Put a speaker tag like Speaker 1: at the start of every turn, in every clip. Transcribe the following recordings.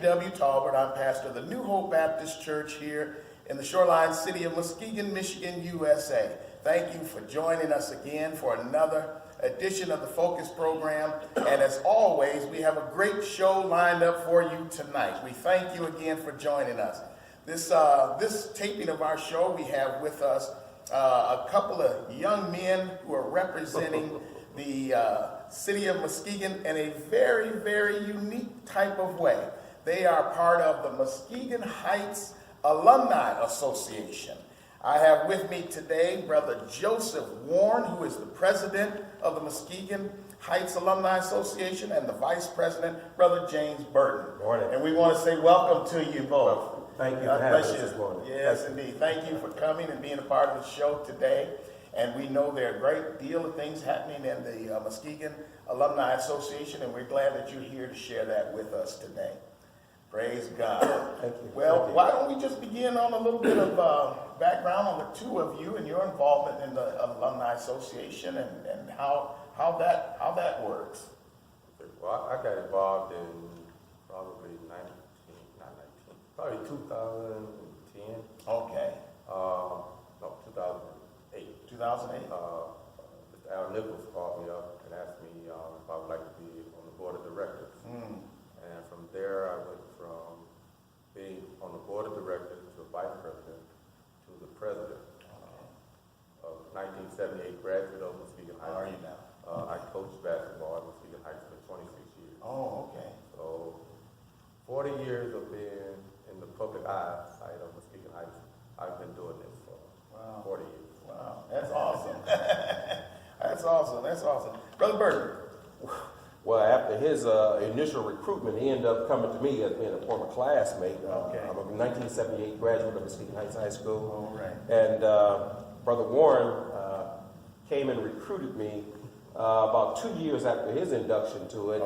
Speaker 1: W. Tolbert. I'm pastor of the New Hope Baptist Church here in the shoreline city of Muskegon, Michigan, USA. Thank you for joining us again for another edition of the Focus program. And as always, we have a great show lined up for you tonight. We thank you again for joining us. This taping of our show, we have with us a couple of young men who are representing the city of Muskegon in a very, very unique type of way. They are part of the Muskegon Heights Alumni Association. I have with me today Brother Joseph Warren, who is the president of the Muskegon Heights Alumni Association, and the vice president, Brother James Burton.
Speaker 2: Morning.
Speaker 1: And we want to say welcome to you both.
Speaker 2: Thank you for having us this morning.
Speaker 1: Yes, indeed. Thank you for coming and being a part of the show today. And we know there are a great deal of things happening in the Muskegon Alumni Association, and we're glad that you're here to share that with us today. Praise God.
Speaker 2: Thank you.
Speaker 1: Well,
Speaker 2: Thank you.
Speaker 1: why don't we just begin on a little bit of background on the two of you and your involvement in the Alumni Association and how that works.
Speaker 3: Well, I got involved in probably 2010.
Speaker 1: Okay.
Speaker 3: No, 2008.
Speaker 1: 2008?
Speaker 3: Mr. Al Nichols called me up and asked me if I would like to be on the board of directors. And from there, I went from being on the board of directors to vice president to the president. Of 1978 graduate of Muskegon Heights.
Speaker 1: How are you now?
Speaker 3: I coached basketball at Muskegon Heights for 26 years.
Speaker 1: Oh, okay.
Speaker 3: So 40 years of being in the public eye side of Muskegon Heights. I've been doing this for 40 years.
Speaker 1: Wow, that's awesome. That's awesome. That's awesome. Brother Burton.
Speaker 2: Well, after his initial recruitment, he ended up coming to me as being a former classmate.
Speaker 1: Okay.
Speaker 2: I'm a 1978 graduate of Muskegon Heights High School.
Speaker 1: All right.
Speaker 2: And Brother Warren came and recruited me about 2 years after his induction to it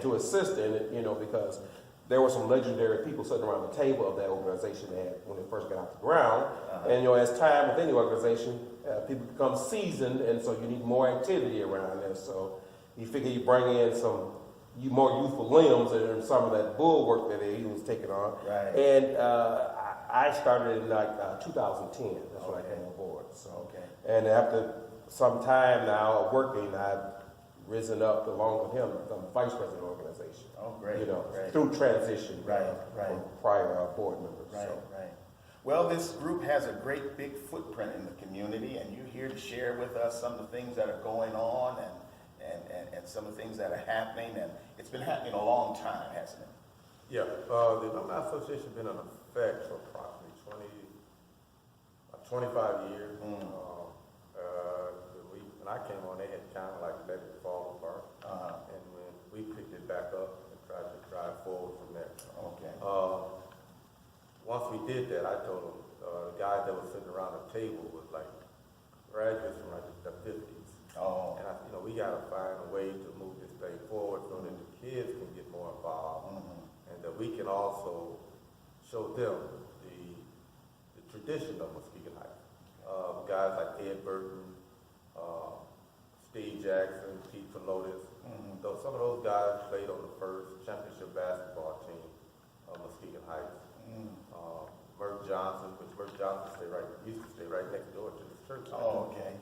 Speaker 2: to assist in it, because there were some legendary people sitting around the table of that organization when it first got off the ground. And as time with any organization, people become seasoned, and so you need more activity around there. So he figured he'd bring in some more youthful limbs and some of that bull work that he was taking on.
Speaker 1: Right.
Speaker 2: And I started in 2010. That's when I came on board. So, and after some time now of working, I've risen up along with him. I'm the vice president of the organization.
Speaker 1: Oh, great. Great.
Speaker 2: Through transition
Speaker 1: Right.
Speaker 2: from prior board members.
Speaker 1: Right,
Speaker 2: So.
Speaker 1: right. Well, this group has a great big footprint in the community, and you're here to share with us some of the things that are going on and some of the things that are happening, and it's been happening a long time, hasn't it?
Speaker 3: Yeah, the Alumni Association has been in effect for approximately 25 years. When I came on, they had kind of like let it fall apart, and when we picked it back up and tried to drive forward from there.
Speaker 1: Okay.
Speaker 3: Once we did that, I told them the guys that were sitting around the table was like graduates from like the 50s.
Speaker 1: Oh.
Speaker 3: And we got to find a way to move this thing forward so that the kids can get more involved, and that we can also show them the tradition of Muskegon Heights. Guys like Ed Burton, Steve Jackson, Pete Pelotis. Though some of those guys played on the first championship basketball team of Muskegon Heights. Merv Johnson, which Merv Johnson used to stay right next door to this church.
Speaker 1: Oh, okay.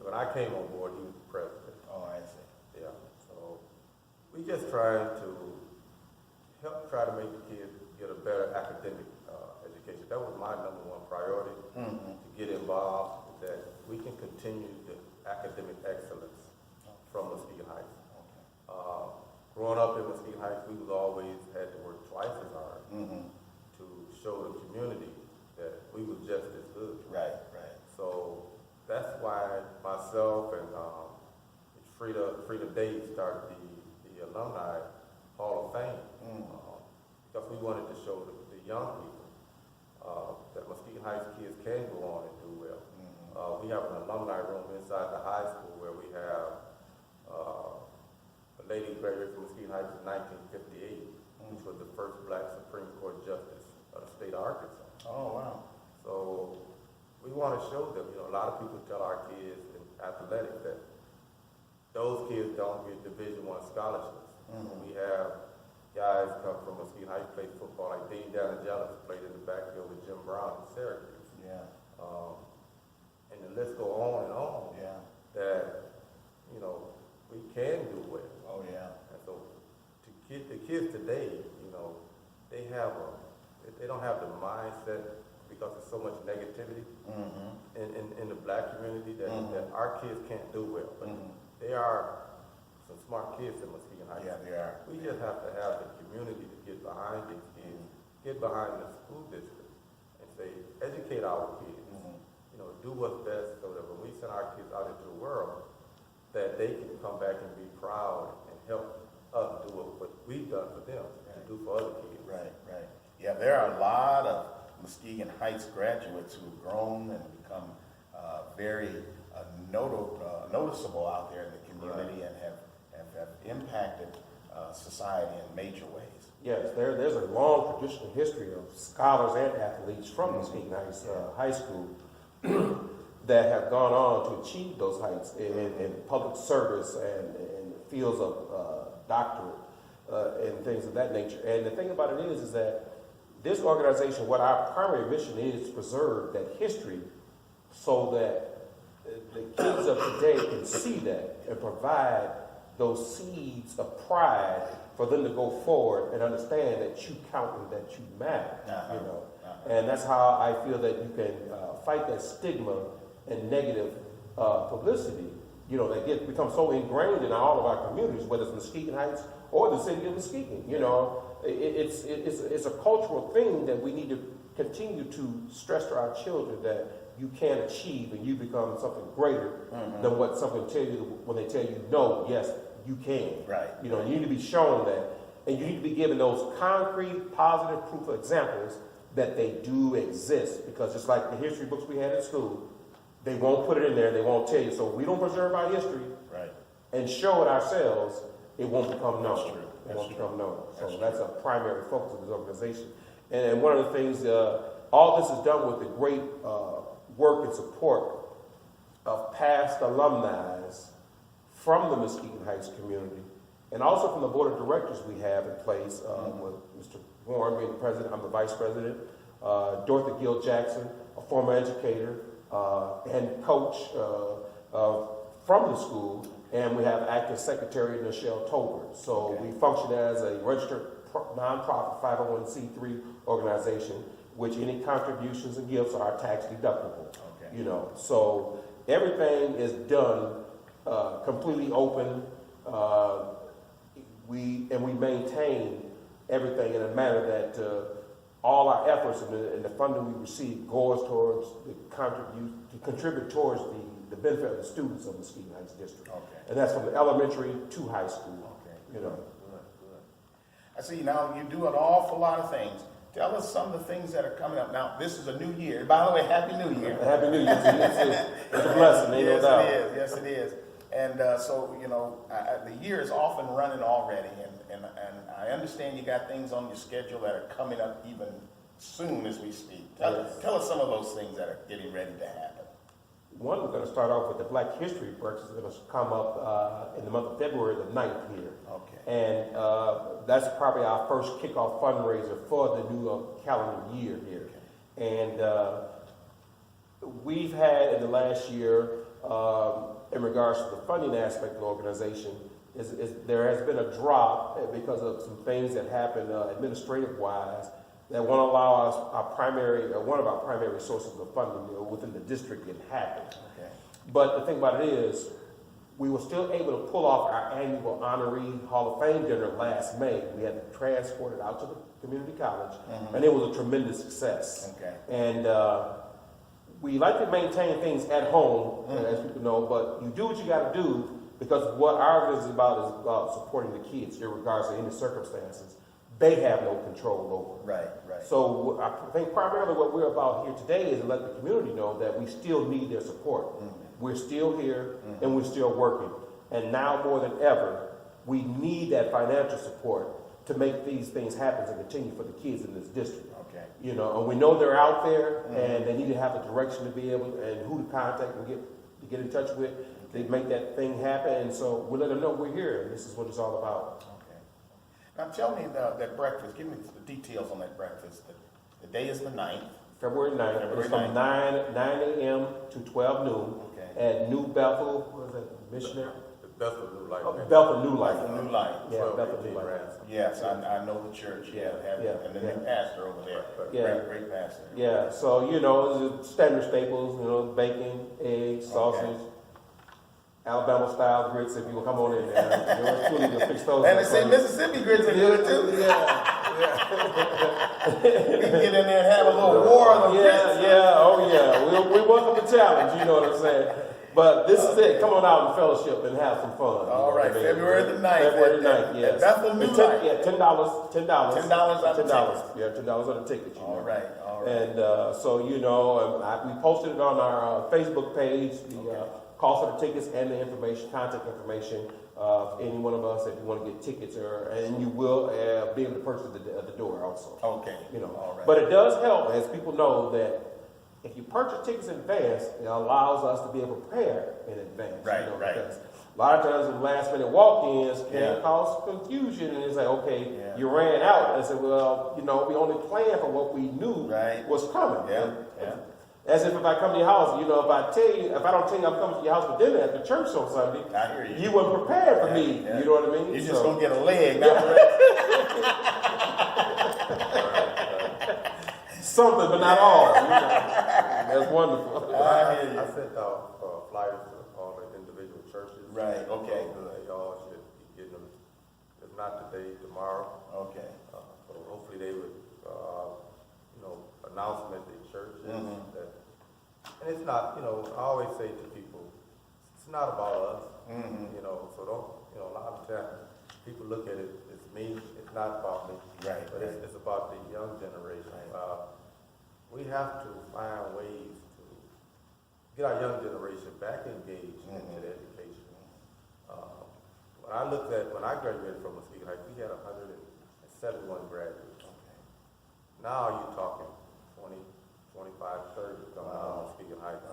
Speaker 3: When I came on board, he was the president.
Speaker 1: Oh, I see.
Speaker 3: Yeah. So we just trying to try to make the kids get a better academic education. That was my number one priority, to get involved, that we can continue the academic excellence from Muskegon Heights. Growing up in Muskegon Heights, we was always had to work twice as hard to show the community that we was just as good.
Speaker 1: Right.
Speaker 3: So that's why myself and Frida Day started the Alumni Hall of Fame, because we wanted to show the young people that Muskegon Heights kids can go on and do well. We have an alumni room inside the high school where we have a lady graduated from Muskegon Heights in 1958, which was the first black Supreme Court justice of the state of Arkansas.
Speaker 1: Oh, wow.
Speaker 3: So we want to show them, a lot of people tell our kids in athletics that those kids don't get Division I scholarships. We have guys come from Muskegon Heights, play football, like Dean Down and Jealous played in the backfield with Jim Brown in Syracuse.
Speaker 1: Yeah.
Speaker 3: And the list go on and on.
Speaker 1: Yeah.
Speaker 3: That, you know, we can do well.
Speaker 1: Oh yeah.
Speaker 3: And so the kids today, you know, they don't have the mindset because there's so much negativity in the black community that our kids can't do well. But they are some smart kids in Muskegon Heights.
Speaker 1: Yeah, they are.
Speaker 3: We just have to have the community to get behind these kids, get behind the school district, and say, educate our kids. You know, do what's best so that when we send our kids out into the world, that they can come back and be proud and help us do what we've done for them and do for other kids.
Speaker 1: Right, right. Yeah, there are a lot of Muskegon Heights graduates who have grown and become very noticeable out there in the community and have impacted society in major ways.
Speaker 2: Yes, there's a long traditional history of scholars and athletes from Muskegon Heights High School that have gone on to achieve those heights in public service and in fields of doctorate and things of that nature. And the thing about it is that this organization, what our primary mission is to preserve that history so that the kids of today can see that and provide those seeds of pride for them to go forward and understand that you count and that you matter, you know. And that's how I feel that you can fight that stigma and negative publicity, you know, that becomes so ingrained in all of our communities, whether it's Muskegon Heights or the city of Muskegon. You know, it's a cultural thing that we need to continue to stress to our children that you can achieve and you become something greater than what something tell you when they tell you no, yes, you can.
Speaker 1: Right.
Speaker 2: You know, you need to be shown that, and you need to be given those concrete, positive proof examples that they do exist. Because just like the history books we had in school, they won't put it in there, they won't tell you. So if we don't preserve our history and show it ourselves, it won't become known.
Speaker 1: That's true.
Speaker 2: It won't become known. So that's a primary focus of this organization. And one of the things, all this is done with the great work and support of past alumni from the Muskegon Heights community, and also from the board of directors we have in place with Mr. Warren being the president, I'm the vice president, Dorothy Gill Jackson, a former educator and coach from the school, and we have active secretary Nichelle Tolbert. So we function as a registered nonprofit 501c3 organization, which any contributions and gifts are tax deductible. You know, so everything is done completely open. We maintain everything in a manner that all our efforts and the funding we receive goes towards to contribute towards the benefit of the students of Muskegon Heights District. And that's from the elementary to high school. You know.
Speaker 1: I see now you do an awful lot of things. Tell us some of the things that are coming up. Now, this is a new year. By the way, Happy New Year.
Speaker 2: Happy New Year to you, too. It's a blessing, ain't no doubt.
Speaker 1: Yes, it is. And so, you know, the year is off and running already, and I understand you got things on your schedule that are coming up even soon as we speak. Tell us some of those things that are getting ready to happen.
Speaker 2: One, we're going to start off with the Black History Breakfast. It's going to come up in the month of February the 9th here. And that's probably our first kickoff fundraiser for the new calendar year here. And we've had in the last year, in regards to the funding aspect of the organization, there has been a drop because of some things that happened administrative-wise that won't allow us one of our primary sources of funding within the district didn't happen. But the thing about it is, we were still able to pull off our annual honoree Hall of Fame dinner last May. We had to transport it out to the community college, and it was a tremendous success. And we like to maintain things at home, as people know, but you do what you got to do, because what our business is about supporting the kids, regardless of any circumstances. They have no control over.
Speaker 1: Right.
Speaker 2: So I think primarily what we're about here today is to let the community know that we still need their support. We're still here and we're still working. And now more than ever, we need that financial support to make these things happen and continue for the kids in this district. You know, and we know they're out there and they need to have a direction to be able and who to contact and get in touch with to make that thing happen. And so we let them know we're here and this is what it's all about.
Speaker 1: Now tell me that breakfast, give me the details on that breakfast. The day is the 9th.
Speaker 2: February 9th.
Speaker 1: February
Speaker 2: It's from 9 a.m. to 12 noon
Speaker 1: Okay.
Speaker 2: at New Bethel, what is that, Missionary?
Speaker 3: The Bethel New Life.
Speaker 2: Bethel New Life.
Speaker 1: Bethel New Life.
Speaker 2: Yeah, Bethel New Life.
Speaker 1: Yes, I know the church. Yeah, and the new pastor over there.
Speaker 2: Yeah.
Speaker 1: Great pastor.
Speaker 2: Yeah, so, you know, it's standard staples, you know, bacon, eggs, sausage, Alabama style grits, if you will come on in there. Yours truly will fix those.
Speaker 1: And they say Mississippi grits are good too.
Speaker 2: Yeah.
Speaker 1: We can get in there and have a little war on the grits.
Speaker 2: We welcome the challenge, you know what I'm saying? But this is it. Come on out and fellowship and have some fun.
Speaker 1: All right, February the 9th.
Speaker 2: February the 9th, yes.
Speaker 1: Bethel New Life.
Speaker 2: Yeah, $10. $10
Speaker 1: on the ticket.
Speaker 2: Yeah, $10 on the ticket. You know.
Speaker 1: All right.
Speaker 2: And so, you know, we posted it on our Facebook page, the cost of the tickets and the information, contact information of any one of us if you want to get tickets, and you will be able to purchase at the door also.
Speaker 1: Okay.
Speaker 2: You know,
Speaker 1: all right.
Speaker 2: but it does help, as people know, that if you purchase tickets in advance, it allows us to be able to prepare in advance.
Speaker 1: Right,
Speaker 2: you know,
Speaker 1: right.
Speaker 2: Because a lot of times, the last minute walk-ins can
Speaker 1: Yeah.
Speaker 2: cause confusion, and it's like, okay,
Speaker 1: Yeah.
Speaker 2: you ran out. I said, well, you know, we only planned for what we knew
Speaker 1: Right.
Speaker 2: was coming.
Speaker 1: Yeah.
Speaker 2: As if I come to your house, you know, if I don't tell you I'm coming to your house for dinner at the church on Sunday,
Speaker 1: I hear you.
Speaker 2: you weren't prepared for me.
Speaker 1: Yeah.
Speaker 2: You know what I mean?
Speaker 1: You're just gonna get a leg, not a
Speaker 2: something, but not all. You know? That's wonderful.
Speaker 1: I hear you.
Speaker 3: I sent out flyers to all the individual churches.
Speaker 1: Right, okay,
Speaker 3: So
Speaker 1: good.
Speaker 3: They all should be getting them, if not today, tomorrow.
Speaker 1: Okay.
Speaker 3: So hopefully they would, you know, announcement in churches
Speaker 1: Mhm.
Speaker 3: that, and it's not, you know, I always say to people, it's not about us,
Speaker 1: Mhm.
Speaker 3: you know, so don't, you know, a lot of times people look at it, it's me, it's not about me.
Speaker 1: Right,
Speaker 3: But
Speaker 1: right.
Speaker 3: it's about the young generation.
Speaker 1: Right.
Speaker 3: We have to find ways to get our young generation back engaged into the education. When I graduated from Muskegon Heights, we had 171 graduates.
Speaker 1: Okay.
Speaker 3: Now you're talking 20, 25, 30 coming out of Muskegon Heights.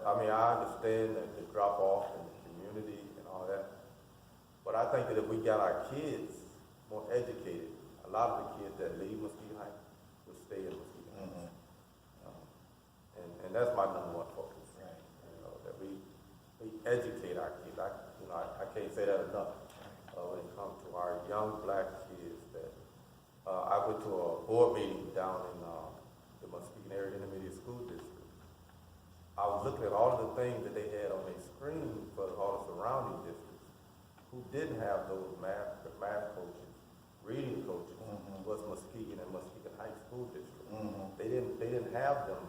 Speaker 3: I mean, I understand that the drop off in the community and all that, but I think that if we got our kids more educated, a lot of the kids that leave Muskegon Heights will stay in Muskegon Heights. And that's my number one focus.
Speaker 1: Right.
Speaker 3: You know, that we educate our kids. I can't say that enough when it comes to our young black kids. That I went to a board meeting down in the Muskegon Area Intermediate School District. I was looking at all of the things that they had on their screen for all the surrounding districts who didn't have those math coaches, reading coaches, was Muskegon and Muskegon Heights School District. They didn't have them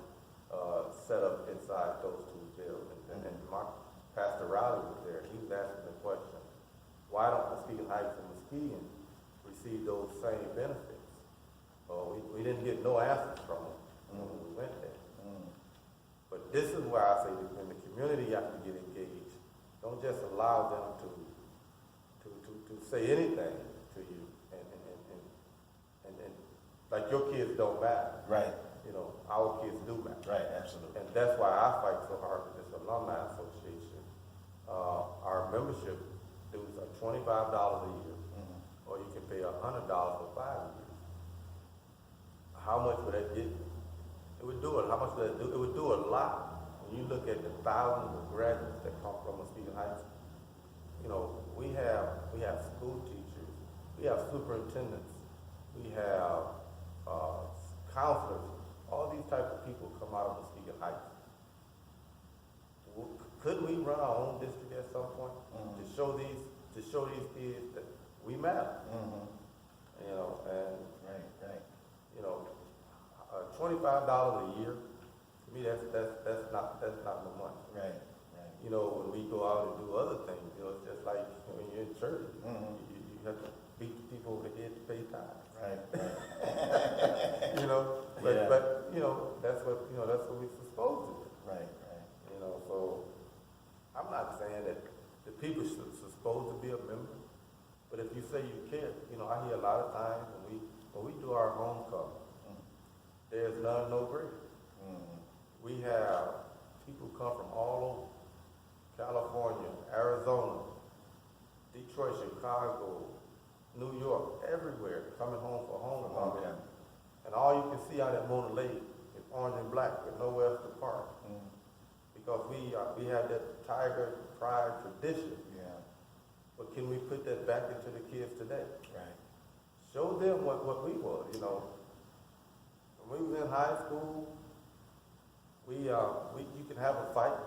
Speaker 3: set up inside those two buildings. And my Pastor Riley was there. He was asking the question, why don't Muskegon Heights and Muskegon receive those same benefits? We didn't get no answers from them when we went there. But this is where I say that when the community has to get engaged, don't just allow them to say anything to you and like your kids don't matter.
Speaker 1: Right.
Speaker 3: You know, our kids do matter.
Speaker 1: Right. Absolutely.
Speaker 3: And that's why I fight so hard with this alumni association. Our membership dues are $25 a year, or you can pay $100 for 5 years. How much would that get you? It would do it. How much would that do? It would do a lot. When you look at the thousands of graduates that come from Muskegon Heights, you know, we have school teachers, we have superintendents, we have counselors. All these types of people come out of Muskegon Heights. Could we run our own district at some point to show these kids that we matter? You know, and
Speaker 1: Right.
Speaker 3: you know, $25 a year, to me that's not no money.
Speaker 1: Right.
Speaker 3: You know, when we go out and do other things, you know, it's just like when you're in church, you have to beat people over the head to pay tithes.
Speaker 1: Right.
Speaker 3: You know, but you know, that's what we're supposed to do.
Speaker 1: Right.
Speaker 3: You know, so I'm not saying that the people are supposed to be a member, but if you say you care, you know, I hear a lot of times when we do our homecoming, there's none no greater. We have people come from all over, California, Arizona, Detroit, Chicago, New York, everywhere, coming home for homecoming.
Speaker 1: Okay.
Speaker 3: And all you can see out at Mona Lake is orange and black with nowhere else to park. Because we have that tiger pride tradition.
Speaker 1: Yeah.
Speaker 3: But can we put that back into the kids today?
Speaker 1: Right.
Speaker 3: Show them what we was, you know. When we was in high school, you can have a fight,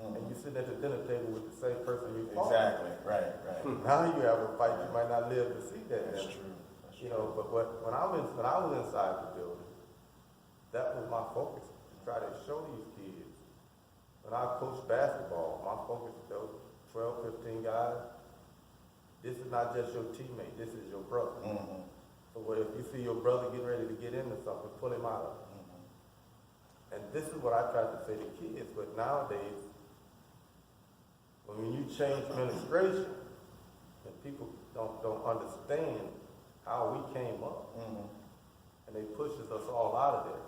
Speaker 3: and you sit at the dinner table with the same person you fought.
Speaker 1: Exactly. Right.
Speaker 3: Now you have a fight, you might not live to see that.
Speaker 1: That's true.
Speaker 3: You know, but when I was inside the building, that was my focus, to try to show these kids. When I coached basketball, my focus was those 12, 15 guys. This is not just your teammate, this is your brother. So if you see your brother getting ready to get into something, pull him out of it. And this is what I try to say to kids, but nowadays, when you change administration, and people don't understand how we came up, and they pushes us all out of there,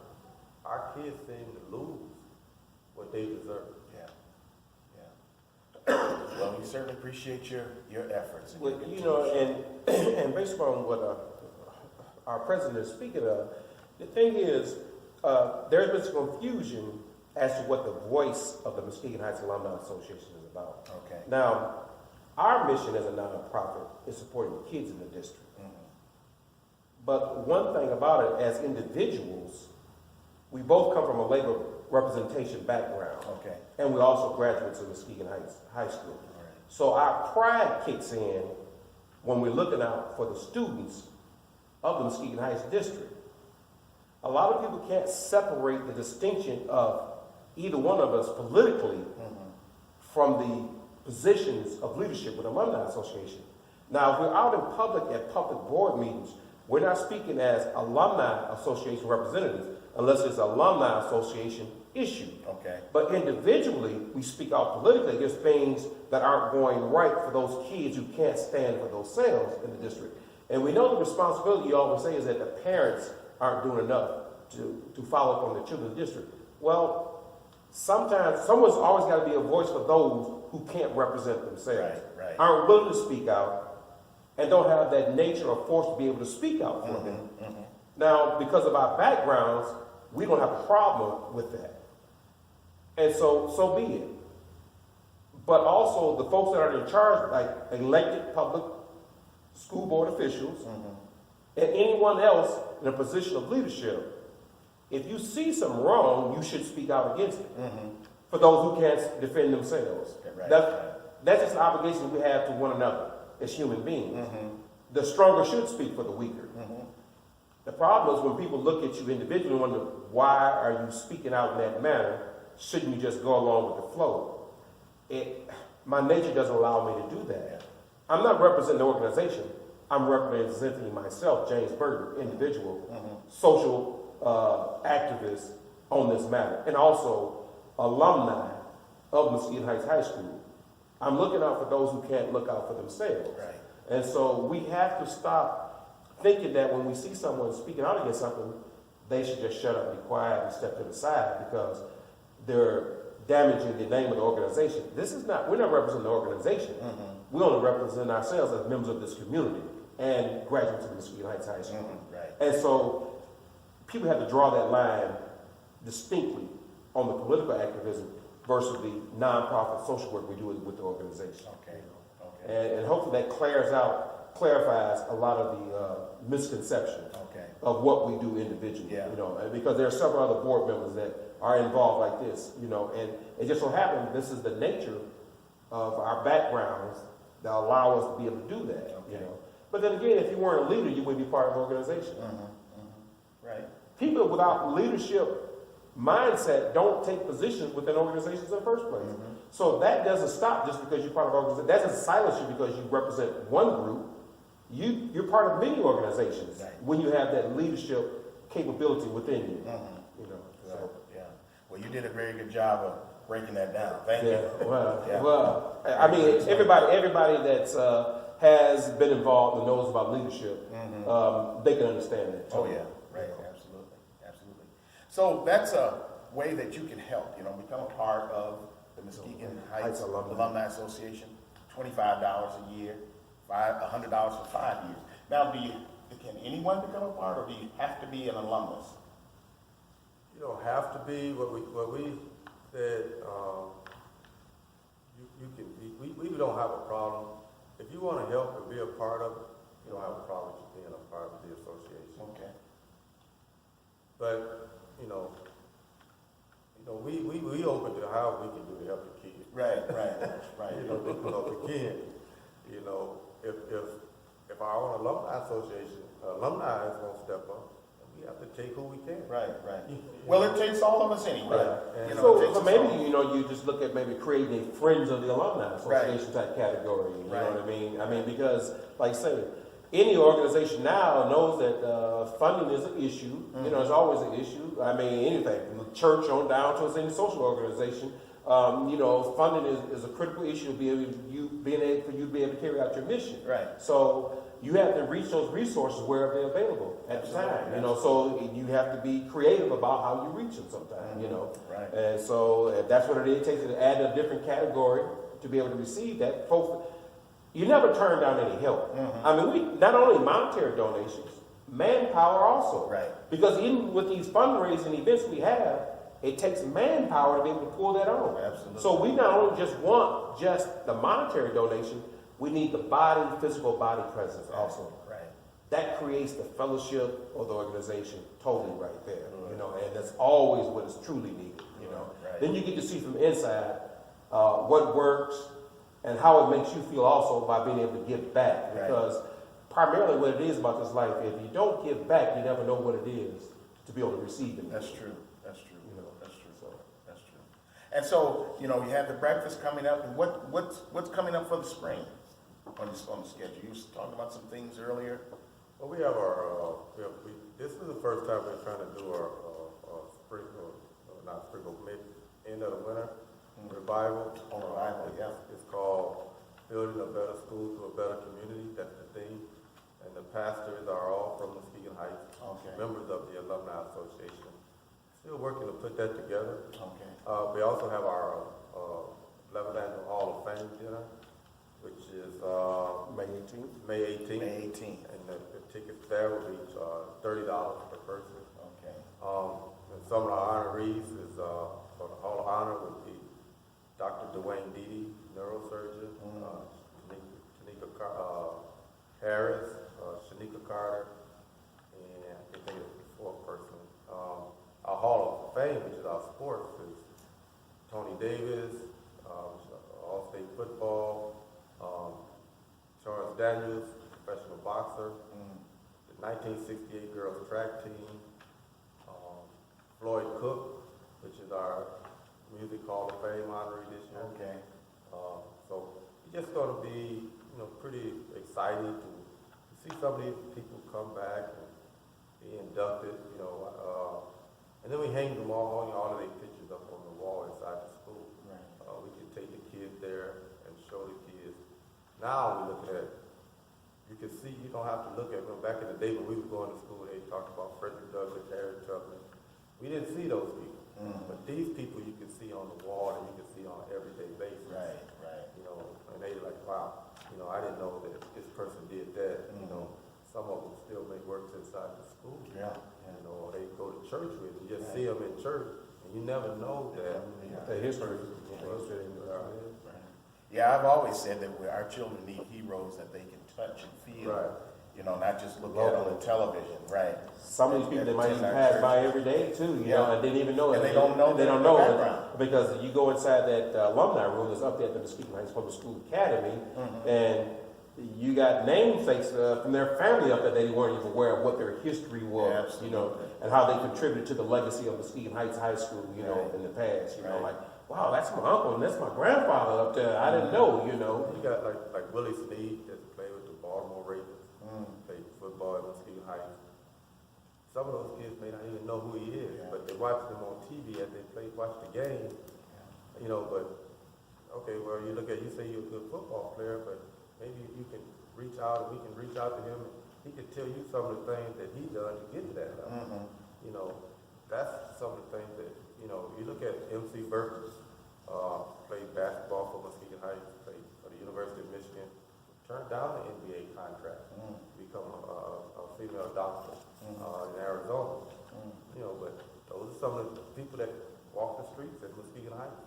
Speaker 3: our kids seem to lose what they deserve.
Speaker 1: Well, we certainly appreciate your efforts. And
Speaker 2: Well,
Speaker 1: your
Speaker 2: you know,
Speaker 1: continued
Speaker 2: and based upon what our president is speaking of, the thing is, there's been some confusion as to what the voice of the Muskegon Heights Alumni Association is about.
Speaker 1: Okay.
Speaker 2: Now, our mission as a nonprofit is supporting the kids in the district. But one thing about it, as individuals, we both come from a labor representation background.
Speaker 1: Okay.
Speaker 2: And we're also graduates of Muskegon Heights High School.
Speaker 1: All right.
Speaker 2: So our pride kicks in when we're looking out for the students of the Muskegon Heights district. A lot of people can't separate the distinction of either one of us politically from the positions of leadership with Alumni Association. Now, if we're out in public at public board meetings, we're not speaking as Alumni Association representatives unless it's Alumni Association issue.
Speaker 1: Okay.
Speaker 2: But individually, we speak out politically against things that aren't going right for those kids who can't stand for themselves in the district. And we know the responsibility, you always say, is that the parents aren't doing enough to follow up on their children's district. Well, sometimes someone's always got to be a voice for those who can't represent themselves,
Speaker 1: Right.
Speaker 2: aren't willing to speak out, and don't have that nature or force to be able to speak out for them. Now, because of our backgrounds, we don't have a problem with that. And so be it. But also the folks that are in charge, like elected public school board officials, and anyone else in a position of leadership, if you see something wrong, you should speak out against it. For those who can't defend themselves.
Speaker 1: Right.
Speaker 2: That's just an obligation we have to one another as human beings. The stronger should speak for the weaker. The problem is when people look at you individually and wonder, why are you speaking out in that manner? Shouldn't you just go along with the flow? My nature doesn't allow me to do that. I'm not representing the organization. I'm representing myself, James Berger, individual, social activist on this matter, and also alumni of Muskegon Heights High School. I'm looking out for those who can't look out for themselves.
Speaker 1: Right.
Speaker 2: And so we have to stop thinking that when we see someone speaking out against something, they should just shut up, be quiet, and step to the side because they're damaging the name of the organization. We're not representing the organization. We only represent ourselves as members of this community and graduates of Muskegon Heights High School.
Speaker 1: Right.
Speaker 2: And so people have to draw that line distinctly on the political activism versus the nonprofit social work we do with the organization.
Speaker 1: Okay.
Speaker 2: And hopefully that clarifies a lot of the misconceptions of what we do individually.
Speaker 1: Yeah.
Speaker 2: You know, and because there are several other board members that are involved like this, you know, and it just so happens this is the nature of our backgrounds that allow us to be able to do that. You know, but then again, if you weren't a leader, you wouldn't be part of the organization.
Speaker 1: Right.
Speaker 2: People without leadership mindset don't take positions within organizations in the first place. So that doesn't stop just because you're part of an organization. That doesn't silence you because you represent one group. You're part of many organizations when you have that leadership capability within you. You know. So.
Speaker 1: Yeah. Well, you did a very good job of breaking that down. Thank you.
Speaker 2: Well, I mean, everybody that's has been involved and knows about leadership, they can understand that.
Speaker 1: Oh yeah, right. Absolutely. So that's a way that you can help. You know, become a part of the Muskegon Heights Alumni Association. $25 a year $100 for 5 years. Now, can anyone become a part, or do you have to be an alumnus?
Speaker 3: You don't have to be. What we said, you can be. We don't have a problem. If you want to help and be a part of it, you don't have a problem with you being a part of the association.
Speaker 1: Okay.
Speaker 3: But we open to how we can do to help the kids.
Speaker 1: Right.
Speaker 3: We can. If our own alumni association, alumni won't step up, we have to take who we can.
Speaker 1: Right. Well, it takes all of us anyway.
Speaker 3: Right.
Speaker 2: So maybe, you just look at maybe creating a Friends of the Alumni Association type category. You know what I mean? I mean, because, like I say, any organization now knows that funding is an issue.
Speaker 1: Mm-hmm.
Speaker 2: It's always an issue. I mean, anything, from the church on down to any social organization. Funding is a critical issue for you to be able to carry out your mission.
Speaker 1: Right.
Speaker 2: So you have to reach those resources wherever they're available at the time. So you have to be creative about how you reach them sometimes.
Speaker 1: Right.
Speaker 2: And so if that's what it takes to add a different category to be able to receive that. Folks, you never turn down any help.
Speaker 1: Mm-hmm.
Speaker 2: I mean, we not only monetary donations, manpower also.
Speaker 1: Right.
Speaker 2: Because even with these fundraising events we have, it takes manpower to be able to pull that on.
Speaker 1: Absolutely.
Speaker 2: So we not only just want the monetary donation, we need the physical body presence also.
Speaker 1: Right.
Speaker 2: That creates the fellowship of the organization totally right there. And that's always what is truly needed.
Speaker 1: Right.
Speaker 2: Then you get to see from inside what works and how it makes you feel also by being able to give back. Because primarily what it is about this life, if you don't give back, you never know what it is to be able to receive it.
Speaker 1: That's true. And so, you have the breakfast coming up, and what's coming up for the spring on the schedule? You were talking about some things earlier.
Speaker 3: Well, we have this is the first time we're trying to do our spring, not spring, but end of the winter revival.
Speaker 1: Revival, yeah.
Speaker 3: It's called Building a Better School to a Better Community. That's the theme. And the pastors are all from Muskegon Heights, members of the Alumni Association. Still working to put that together.
Speaker 1: Okay.
Speaker 3: We also have our 11th Annual Hall of Fame dinner, which is
Speaker 2: May 18th.
Speaker 3: May 18th. And the tickets there will be $30 per person.
Speaker 1: Okay.
Speaker 3: And some of the honorees is for the Hall of Honor would be Dr. Dwayne Deedy, neurosurgeon, Shanika Harris, Shanika Carter, and I think it's the fourth person. Our Hall of Fame, which is our sports, is Tony Davis, All-State football, Charles Daniels, professional boxer, the 1968 girls track team, Floyd Cook, which is our Music Hall of Fame honoree this year.
Speaker 1: Okay.
Speaker 3: So it's just going to be, pretty exciting to see some of these people come back and be inducted, and then we hang them all of their pictures up on the wall inside the school.
Speaker 1: Right.
Speaker 3: We can take the kids there and show the kids. Now we look at, you can see, you don't have to look at them. Back in the day when we were going to school, they talked about Frederick Douglass, Harry Tubman. We didn't see those people. But these people you can see on the wall and you can see on an everyday basis.
Speaker 1: Right.
Speaker 3: And they like, wow, I didn't know that this person did that. Some of them still make works inside the school.
Speaker 1: Yeah.
Speaker 3: Or they go to church with you. You just see them in church, and you never know that.
Speaker 2: The history.
Speaker 1: Yeah, I've always said that our children need heroes that they can touch and feel.
Speaker 3: Right.
Speaker 1: Not just look at on the television. Right.
Speaker 2: Some of these people, they might even pass by every day too, and didn't even know it.
Speaker 1: And they don't know.
Speaker 2: They don't know it because you go inside that alumni room that's up there at the Muskegon Heights Public School Academy, and you got namesakes from their family up there. They weren't even aware of what their history was, and how they contributed to the legacy of Muskegon Heights High School, in the past. Like, wow, that's my uncle and that's my grandfather up there. I didn't know,
Speaker 3: You got like Willie Snead that played with the Baltimore Ravens, played football at Muskegon Heights. Some of those kids may not even know who he is, but they watch him on TV as they watch the game. But okay, well, you say you're a good football player, but maybe you can reach out, and we can reach out to him, and he can tell you some of the things that he done to get to that level. That's some of the things that, you look at MC Burgess, played basketball for Muskegon Heights, played for the University of Michigan, turned down the NBA contract to become a female doctor in Arizona. You know, but those are some of the people that walk the streets at Muskegon Heights.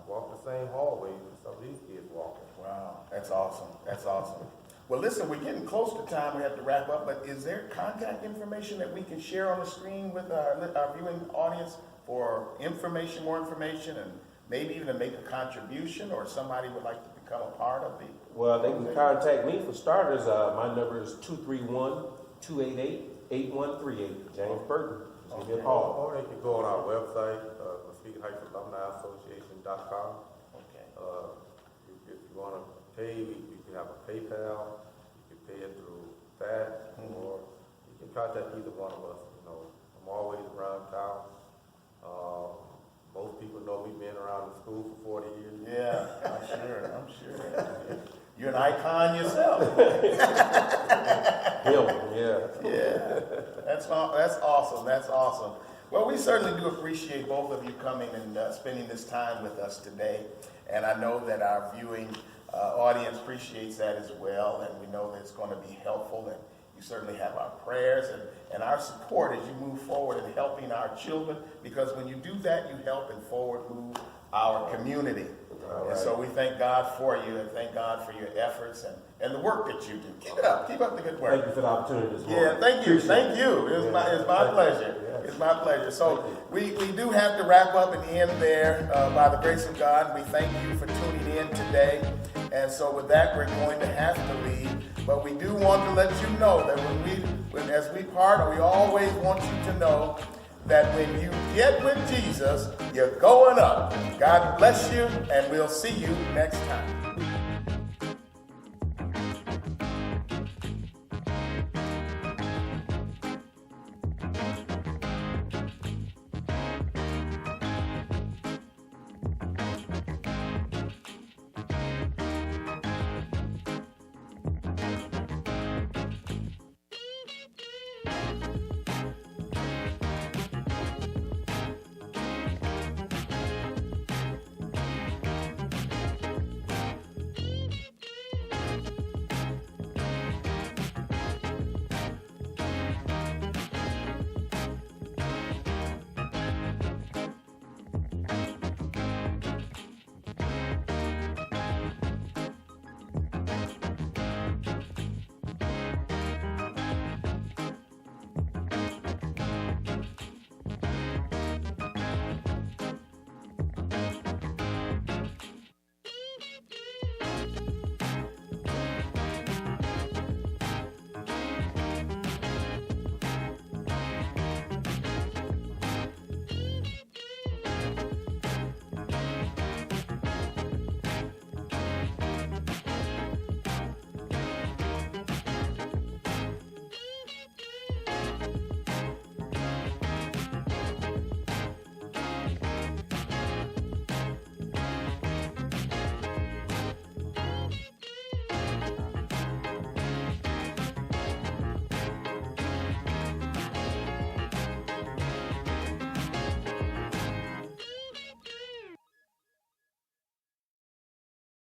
Speaker 3: Walk the same hallways that some of these kids walk.
Speaker 1: Wow, that's awesome. That's awesome. Well, listen, we're getting close to time. We have to wrap up, but is there contact information that we can share on the screen with our viewing audience for information, more information, and maybe even to make a contribution, or somebody would like to become a part of the...
Speaker 2: Well, they can contact me for starters. My number is 231-288-8138. James Burton. Just give me a call.
Speaker 3: Or they can go on our website, Muskegon Heights Alumni Association.com.
Speaker 1: Okay.
Speaker 3: If you want to pay, you can have a PayPal. You can pay it through that, or you can contact either one of us. You know, I'm always around town. Most people know me being around the school for 40 years.
Speaker 1: Yeah, I'm sure. You're an icon yourself. Yeah. That's awesome. That's awesome. Well, we certainly do appreciate both of you coming and spending this time with us today. And I know that our viewing audience appreciates that as well. And we know that it's going to be helpful. And you certainly have our prayers and our support as you move forward in helping our children. Because when you do that, you help and forward move our community. Right. And so we thank God for you and thank God for your efforts and the work that you do. Keep it up. Keep up the good work.
Speaker 2: Thank you for the opportunity this morning.
Speaker 1: Yeah, thank you. Thank you. It's my pleasure.
Speaker 2: Yes.
Speaker 1: It's my pleasure. So we do have to wrap up and end there by the grace of God. We thank you for tuning in today. And so with that, we're going to have to leave. But we do want to let you know that as we part, we always want you to know that when you get with Jesus, you're going up. God bless you, and we'll see you next time.